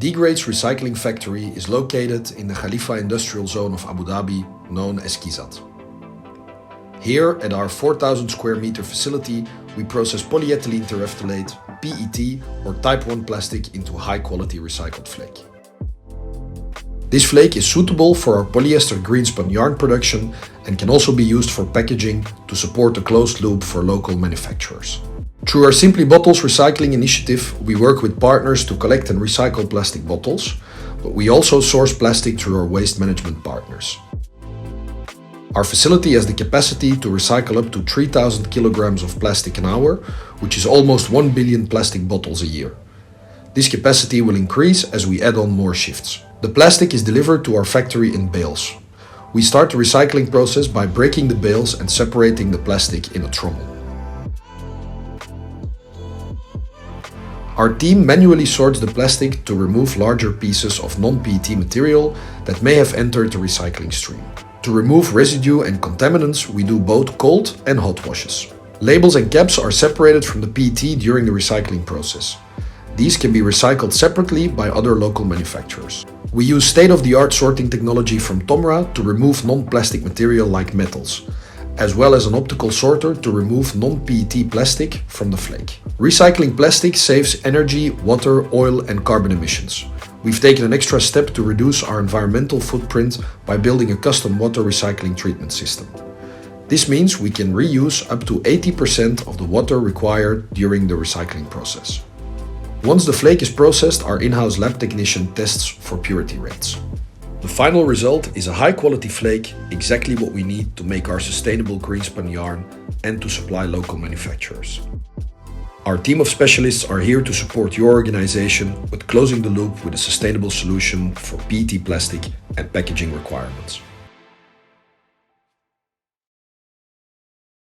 DGrade's recycling factory is located in the Khalifa industrial zone of Abu Dhabi, known as Kizat. Here, at our 4,000 square meter facility, we process polyethylene terephthalate, PET or Type 1 plastic into high-quality recycled flake. This flake is suitable for our polyester greenspun yarn production and can also be used for packaging to support a closed loop for local manufacturers. Through our Simply Bottles recycling initiative, we work with partners to collect and recycle plastic bottles, but we also source plastic through our waste management partners. Our facility has the capacity to recycle up to 3,000 kilograms of plastic an hour, which is almost 1 billion plastic bottles a year. This capacity will increase as we add on more shifts. The plastic is delivered to our factory in bales. We start the recycling process by breaking the bales and separating the plastic in a trommel. Our team manually sorts the plastic to remove larger pieces of non-PET material that may have entered the recycling stream. To remove residue and contaminants, we do both cold and hot washes. Labels and caps are separated from the PET during the recycling process. These can be recycled separately by other local manufacturers. We use state-of-the-art sorting technology from Tomra to remove non-plastic material like metals, as well as an optical sorter to remove non-PET plastic from the flake. Recycling plastic saves energy, water, oil and carbon emissions. We've taken an extra step to reduce our environmental footprint by building a custom water recycling treatment system. This means we can reuse up to 80% of the water required during the recycling process. Once the flake is processed, our in-house lab technician tests for purity rates. The final result is a high-quality flake, exactly what we need to make our sustainable greenspun yarn and to supply local manufacturers. Our team of specialists are here to support your organization with closing the loop with a sustainable solution for PET plastic and packaging requirements.